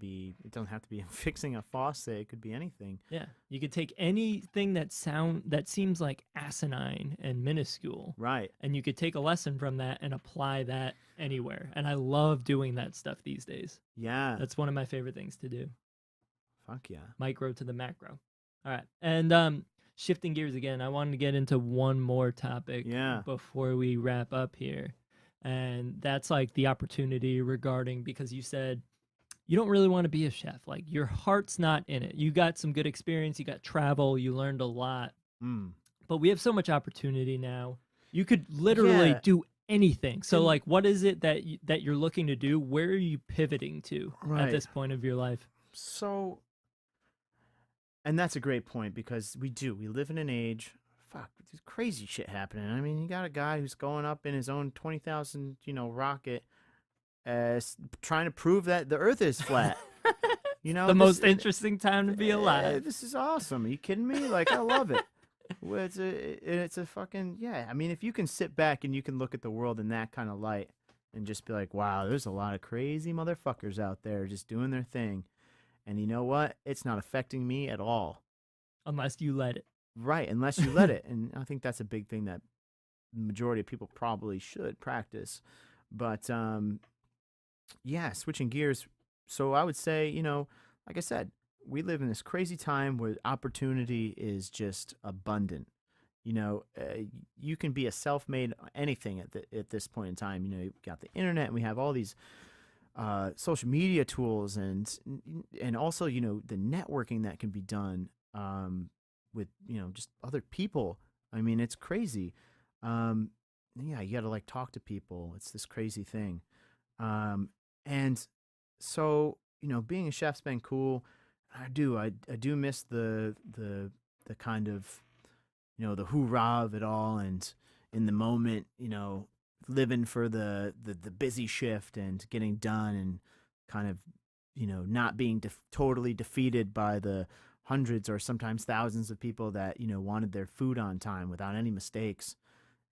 doesn't have to be fixing a faucet. It could be anything. Yeah, you could take anything that seems like asinine and minuscule, right? And you could take a lesson from that and apply that anywhere. And I love doing that stuff these days. Yeah, that's one of my favorite things to do. Fuck yeah, micro to the macro. All right, and shifting gears again, I wanted to get into one more topic. Before we wrap up here. And that's like the opportunity regarding, because you said you don't really want to be a chef. Like your heart's not in it. You got some good experience. You got travel. You learned a lot. But we have so much opportunity now. You could literally do anything. So like, what is it that you're looking to do? Where are you pivoting to at this point of your life? So, and that's a great point because we live in an age. Fuck, there's crazy shit happening. I mean, you got a guy who's going up in his own 20,000, rocket, trying to prove that the Earth is flat. The most interesting time to be alive. This is awesome. Are you kidding me? Like, I love it. It's a fucking I mean, if you can sit back and you can look at the world in that kind of light and just be like, wow, there's a lot of crazy motherfuckers out there just doing their thing, and you know what? It's not affecting me at all, unless you let it. Right, unless you let it. And I think that's a big thing that the majority of people probably should practice. But, switching gears. So I would say, like I said, we live in this crazy time where opportunity is just abundant. You can be a self-made anything at this point in time. You've got the internet, and we have all these social media tools and also, the networking that can be done with just other people. I mean, it's crazy. You got to like talk to people. It's this crazy thing. And so being a chef's been cool. I do miss the kind of the hoorah of it all, and in the moment, living for the busy shift and getting done, and kind of not being totally defeated by the hundreds or sometimes thousands of people that wanted their food on time without any mistakes,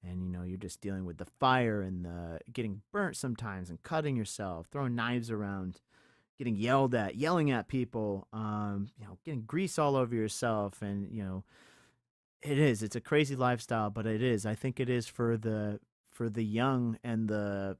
and you're just dealing with the fire and the getting burnt sometimes and cutting yourself, throwing knives around, getting yelling at people, getting grease all over yourself, and it's a crazy lifestyle, but I think it is for the young and I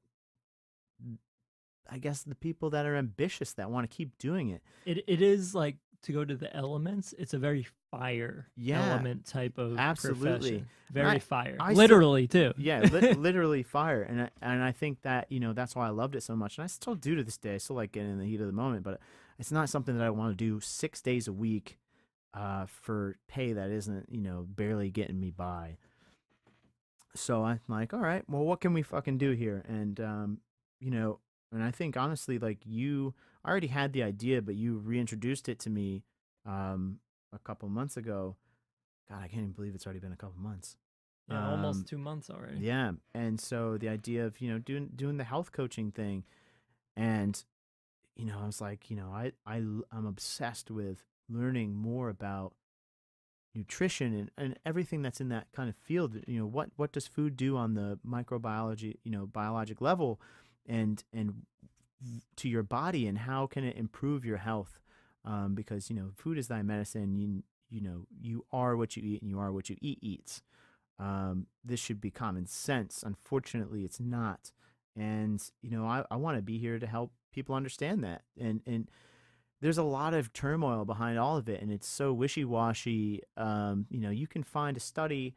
guess the people that are ambitious that want to keep doing it. It is like, to go to the elements, it's a very fire element type of profession. Very fire. Literally too. Yeah, literally fire. And I think that, that's why I loved it so much. And I still do to this day. I still like getting in the heat of the moment, but it's not something that I want to do 6 days a week for pay that isn't, barely getting me by. So I'm like, all right, well, what can we fucking do here? And, And I think honestly, like you already had the idea, but you reintroduced it to me a couple months ago. God, I can't even believe it's already been a couple months. Yeah, almost Um, 2 months already. yeah, and so the idea of doing the health coaching thing, and I was like, I'm obsessed with learning more about nutrition and everything that's in that kind of field. What does food do on the microbiology, biologic level, and to your body, and how can it improve your health? Because food is thy medicine. You are what you eat, and you are what you eat eats. This should be common sense. Unfortunately, it's not. And I want to be here to help people understand that. And there's a lot of turmoil behind all of it, and it's so wishy-washy. You can find a study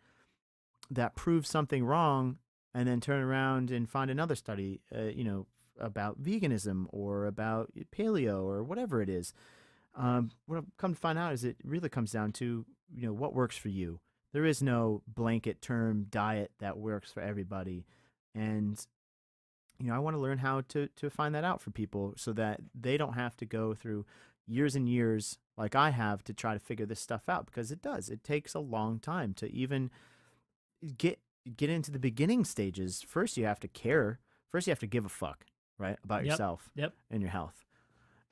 that proves something wrong, and then turn around and find another study, about veganism or about paleo or whatever it is. What I've come to find out is it really comes down to what works for you. There is no blanket term diet that works for everybody, and I want to learn how to find that out for people so that they don't have to go through years and years like I have to try to figure this stuff out, because it does. It takes a long time to even get get into the beginning stages. First, you have to care. First, you have to give a fuck, right, about Yep. yourself Yep. and your health.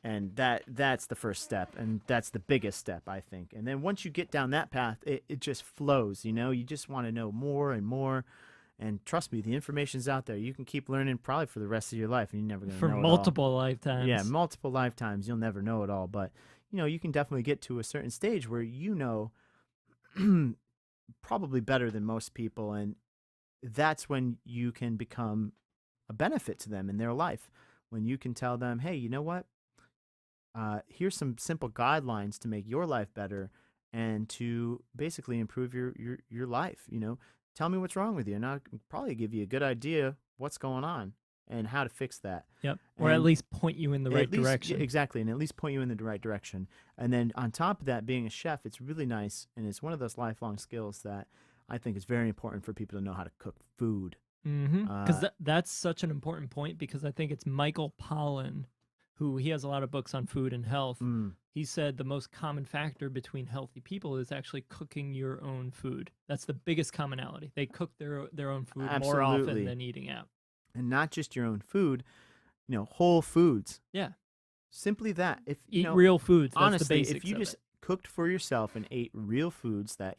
And that's the first step, and that's the biggest step, I think. And then once you get down that path, it just flows. You just want to know more and more. And trust me, the information's out there. You can keep learning probably for the rest of your life, and you're never going to For know it all. multiple Yeah, lifetimes. multiple lifetimes, you'll never know it all. But you can definitely get to a certain stage where probably better than most people, and that's when you can become a benefit to them in their life. When you can tell them, hey, you know what? Here's some simple guidelines to make your life better and to basically improve your life. Tell me what's wrong with you, and I'll probably give you a good idea what's going on and how to fix that. Yep. Or at And least point you in the right at least, yeah, direction. exactly, and at least point you in the right direction. And then on top of that, being a chef, it's really nice, and it's one of those lifelong skills that I think is very important for people to know how to cook food. Because that's such an important point, because I think it's Michael Pollan, who he has a lot of books on food and health. Mm, He said the most common factor between healthy people is actually cooking your own food. That's the biggest commonality. They cook their own food more often absolutely, than eating out. and not just your own food, whole foods. Yeah. Simply that. If Eat real foods. That's the honestly, if basics you of just it. cooked for yourself and ate real foods that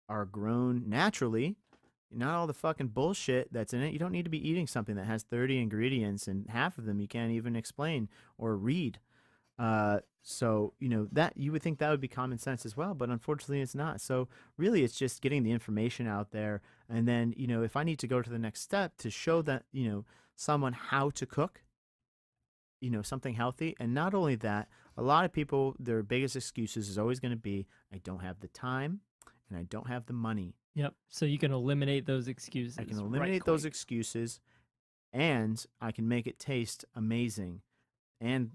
are grown naturally, not all the fucking bullshit that's in it. You don't need to be eating something that has 30 ingredients and half of them you can't even explain or read. So that you would think that would be common sense as well, but unfortunately it's not. So really, it's just getting the information out there, and then if I need to go to the next step to show that someone how to cook something healthy. And not only that, a lot of people, their biggest excuses is always going to be, I don't have the time and I don't have the money. Yep. So you can eliminate those excuses. I can right eliminate those quick. excuses, and I can make it taste amazing and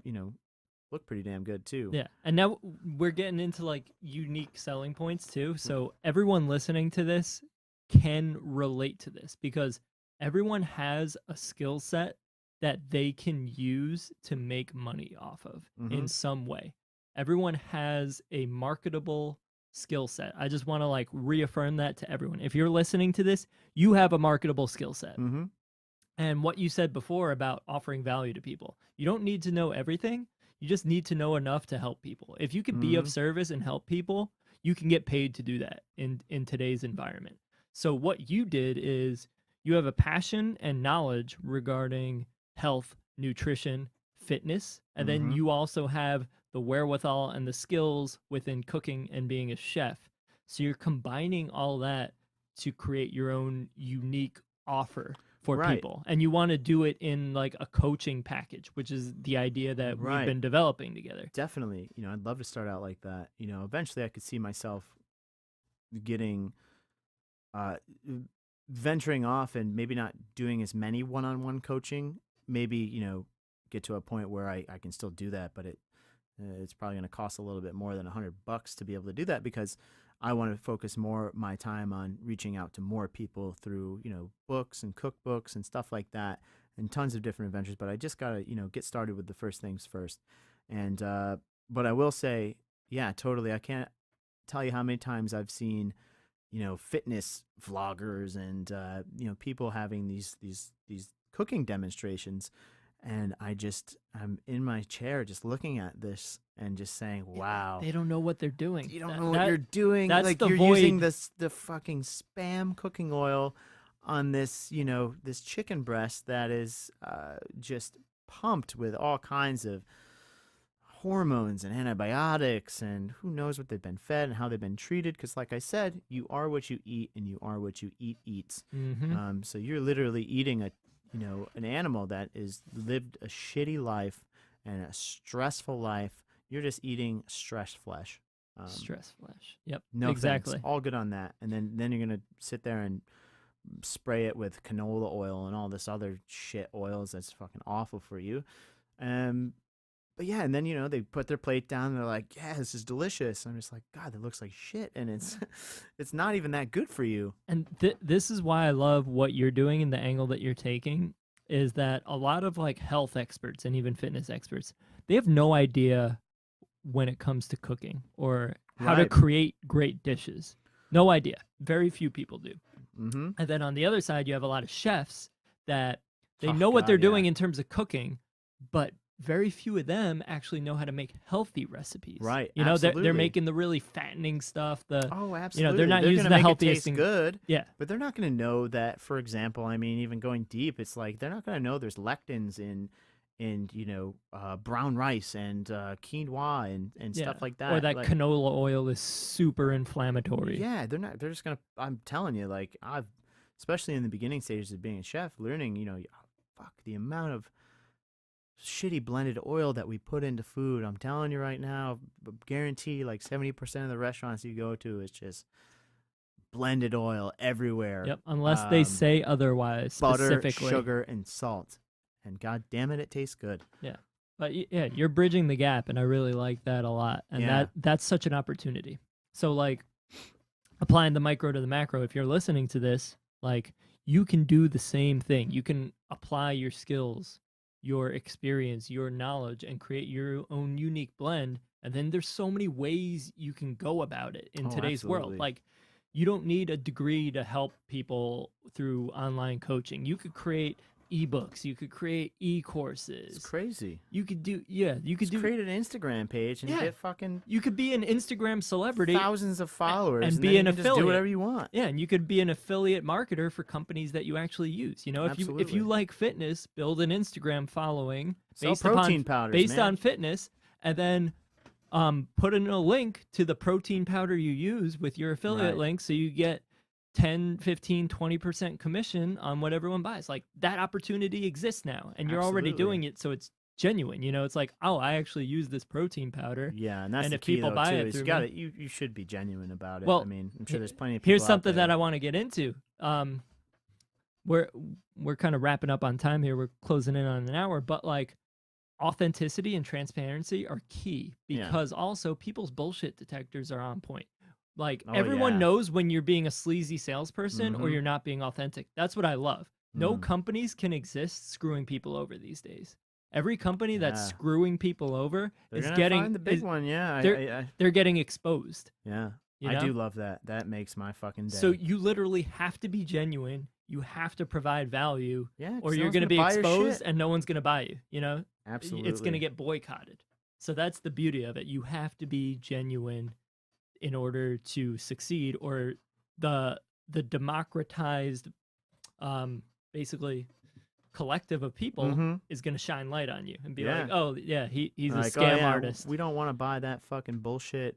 look pretty damn good too. Yeah. And now we're getting into like unique selling points too. So everyone listening to this can relate to this, because everyone has a skill set that they can use to make money off of Mm-hmm. in some way. Everyone has a marketable skill set. I just want to like reaffirm that to everyone. If you're listening to this, you have a marketable skill set. Mm-hmm. And what you said before about offering value to people, you don't need to know everything. You just need to know enough to help people. If you can be of Mm-hmm. service and help people, you can get paid to do that in today's environment. So what you did is you have a passion and knowledge regarding health, nutrition, fitness, and then Mm-hmm. you also have the wherewithal and the skills within cooking and being a chef. So you're combining all that to create your own unique offer for Right. people, and you want to do it in like a coaching package, which is the idea that we've Right. been developing together. Definitely. I'd love to start out like that. Eventually I could see myself getting uh venturing off and maybe not doing as many one-on-one coaching. Maybe get to a point where I can still do that, but it's probably going to cost a little bit more than $100 to be able to do that, because I want to focus more my time on reaching out to more people through books and cookbooks and stuff like that, and tons of different adventures. But I just gotta, get started with the first things first. And but I will say, yeah, totally. I can't tell you how many times I've seen, fitness vloggers and people having these cooking demonstrations, and I'm in my chair just looking at this and just saying, wow. They don't know what they're doing. You don't know what you're doing. That's like the you're void. using the fucking spam cooking oil on this, this chicken breast that is just pumped with all kinds of hormones and antibiotics, and who knows what they've been fed and how they've been treated. Because like I said, you are what you eat, and you are what you eat eats. Mm-hmm. So you're literally eating an animal that is lived a shitty life and a stressful life. You're just eating stressed flesh. Stress flesh. Yep. No, exactly. Thanks. All good on that. And then you're gonna sit there and spray it with canola oil and all this other shit oils that's fucking awful for you. But yeah, and then they put their plate down and they're like, yeah, this is delicious. I'm just like, God, that looks like shit, and it's not even that good for you. And this is why I love what you're doing and the angle that you're taking, is that a lot of like health experts and even fitness experts, they have no idea when it comes to cooking or how to create great dishes. No idea. Very few people do. Mm-hmm. And then on the other side, you have a lot of chefs that they know what they're doing in terms of cooking, but very few of them actually know how to make healthy recipes. Right. They're making the really fattening stuff. Absolutely. They're not using the make healthiest it taste good. Yeah. But they're not going to know that, for example, I mean, even going deep, it's like they're not going to know there's lectins in brown rice and quinoa and stuff like that. Or that canola oil is super inflammatory. Yeah, they're not. They're just going to, I'm telling you, like especially in the beginning stages of being a chef, learning, fuck, the amount of shitty blended oil that we put into food. I'm telling you right now, guarantee like 70% of the restaurants you go to is just blended oil everywhere. Yep, unless they say otherwise butter, specifically. sugar, and salt. And god damn it, it tastes good. Yeah. But yeah, you're bridging the gap, and I really like that a lot. And that's such an opportunity. So like applying the micro to the macro, if you're listening to this, like you can do the same thing. You can apply your skills, your experience, your knowledge, and create your own unique blend. And then there's so many ways you can go about it in today's world. Like you don't need a degree to help people through online coaching. You could create ebooks, you could create e-courses. It's crazy. You could do create an Instagram page and get fucking you could be an Instagram celebrity, thousands of followers, and be an affiliate. Just do whatever you want. Yeah, and you could be an affiliate marketer for companies that you actually use. If you like fitness, build an Instagram following based on fitness, and then put in a link to the protein powder you use with your affiliate link, so you get 10, 15, 20% commission on what everyone buys. Like that opportunity exists now, and you're already doing it, so it's genuine. It's like, oh, I actually use this protein powwer. Yeah, and that's and the if key people though, buy too, it is through you should be genuine about it. Well, I mean, I'm sure there's plenty of people here's out something there. that I want to get into. We're kind of wrapping up on time here. We're closing in on an hour, but like authenticity and transparency are key, because also people's bullshit detectors are on point. Like everyone knows when you're being a sleazy salesperson or you're not being authentic. That's what I love. No companies can exist screwing people over these days. Every company that's screwing people over is getting find the big one. Yeah, they're getting exposed. Yeah, I do love that. That makes my fucking day. So you literally have to be genuine. You have to provide value, or you're going to be buy exposed and no one's going to buy you. Absolutely, it's going to get boycotted. So that's the beauty of it. You have to be genuine in order to succeed, or the democratized basically collective of people is going to shine light on you and be like, oh yeah, he's like, a scam artist. We don't want to buy that fucking bullshit,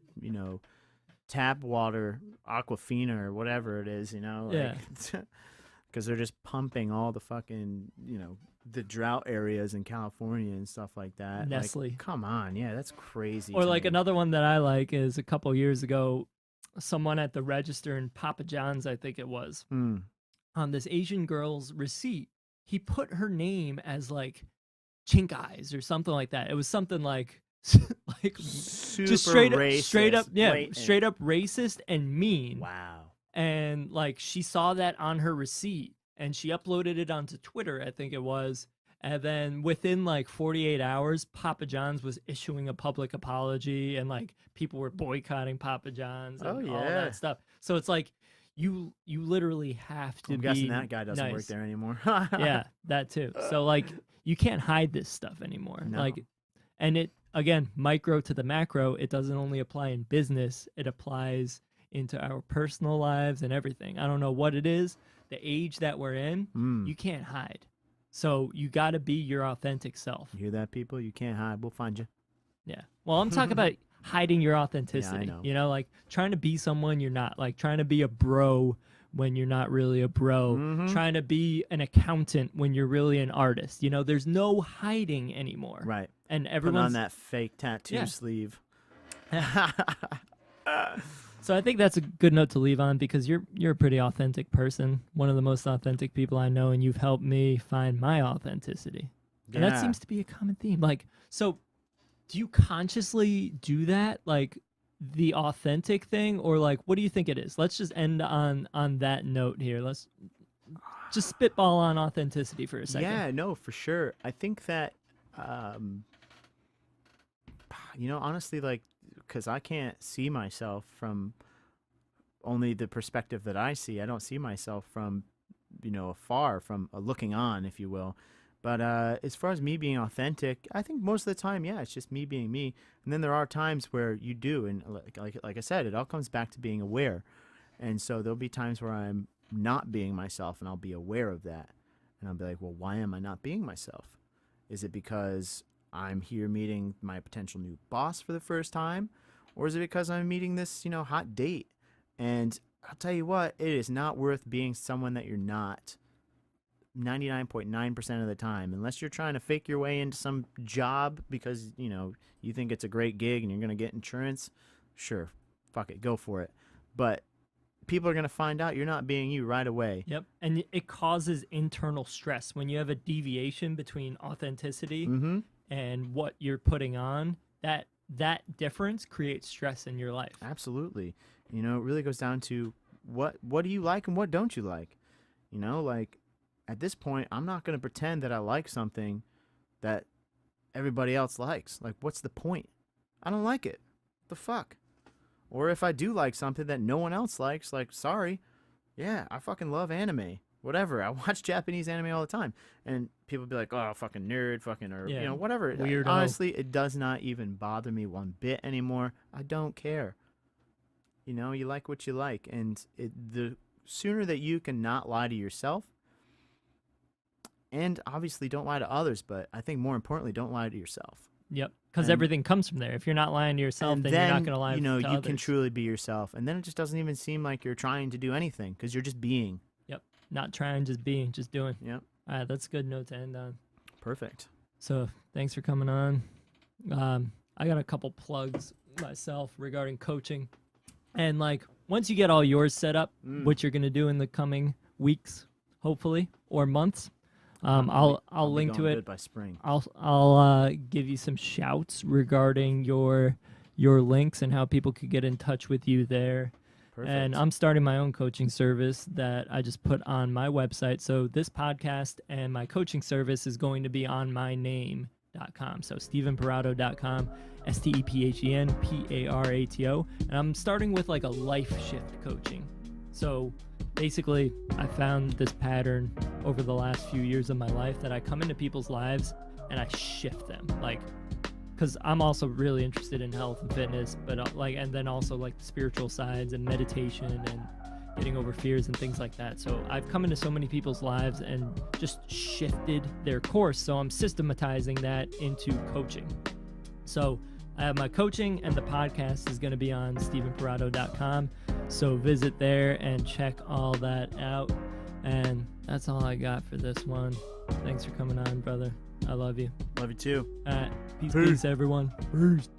tap water, Aquafina or whatever it is, because they're just pumping all the fucking, the drought areas in California and stuff like that. Nestle. Like, come on. Yeah, that's crazy. Or like another one that I like is a couple years ago, someone at the register in Papa John's, I think it was, on this Asian girl's receipt, he put her name as like Chink Eyes or something like that. It was something like super just straight up racist and mean. Wow. And like she saw that on her receipt, and she uploaded it onto Twitter, I think it was. And then within like 48 hours, Papa John's was issuing a public apology, and like people were boycotting Papa John's and all that stuff. So it's like you literally have to I'm be guessing that guy doesn't nice. work there anymore. Yeah, that too. So like you can't hide this stuff anymore. No. Like, and it again, micro to the macro, it doesn't only apply in business, it applies into our personal lives and everything. I don't know what it is, the age that we're in, you can't hide. So you got to be your authentic self. You hear that, people? You can't hide. We'll find you. Yeah. Well, I'm talking about hiding your authenticity. Yeah, I know. You know, like trying to be someone you're not, like trying to be a bro when you're not really a bro, trying to be an accountant when you're really an artist. You know, there's no hiding anymore. Right. And Put everyone's on that fake tattoo sleeve. So I think that's a good note to leave on, because you're a pretty authentic person, one of the most authentic people I know, and you've helped me find my authenticity. And that seems to be a common theme. Like, so do you consciously do that, like the authentic thing, or like what do you think it is? Let's just end on that note here. Let's just spitball on authenticity for a second. Yeah, no, for sure. I think that, honestly, like, because I can't see myself from only the perspective that I see. I don't see myself from, afar, from looking on, if you will. But as far as me being authentic, I think most of the time, yeah, it's just me being me. And then there are times where you do, and like I said, it all comes back to being aware. And so there'll be times where I'm not being myself, and I'll be aware of that. And I'll be like, well, why am I not being myself? Is it because I'm here meeting my potential new boss for the first time? Or is it because I'm meeting this, hot date? And I'll tell you what, it is not worth being someone that you're not 99.9% of the time, unless you're trying to fake your way into some job because, you think it's a great gig and you're going to get insurance. Sure, fuck it, go for it. But people are going to find out you're not being you right away. Yep. And it causes internal stress when you have a deviation between authenticity and what you're putting on. That difference creates stress in your life. Absolutely. It really goes down to what do you like and what don't you like? Like at this point, I'm not going to pretend that I like something that everybody else likes. Like, what's the point? I don't like it. The fuck? Or if I do like something that no one else likes, like, sorry. Yeah, I fucking love anime. Whatever. I watch Japanese anime all the time. And people be like, oh, fucking nerd, fucking, or, whatever. Weirdo. Honestly, it does not even bother me one bit anymore. I don't care. You like what you like. And the sooner that you can not lie to yourself, and obviously don't lie to others, but I think more importantly, don't lie to yourself. Yep. Because everything comes from there. If you're not lying to yourself, then you're not going to lie to others. You can truly be yourself. And then it just doesn't even seem like you're trying to do anything because you're just being. Yep. Not trying, just being, just doing. Yep. All right, that's a good note to end on. Perfect. So thanks for coming on. I got a couple plugs myself regarding coaching. And like, once you get all yours set up, what you're going to do in the coming weeks, hopefully, or months, I'll link to it by spring. I'll give you some shouts regarding your links and how people could get in touch with you there. Perfect. And I'm starting my own coaching service that I just put on my website. So this podcast and my coaching service is going to be on myname.com. So StephenParato.com, StephenParato. And I'm starting with like a life shift coaching. So basically, I found this pattern over the last few years of my life that I come into people's lives and I shift them. Like, because I'm also really interested in health and fitness, but and then also like the spiritual sides and meditation and getting over fears and things like that. So I've come into so many people's lives and just shifted their course. So I'm systematizing that into coaching. So I have my coaching, and the podcast is going to be on StephenParato.com. So visit there and check all that out. And that's all I got for this one. Thanks for coming on, brother. I love you. Love you too. All right. Peace, everyone. Peace.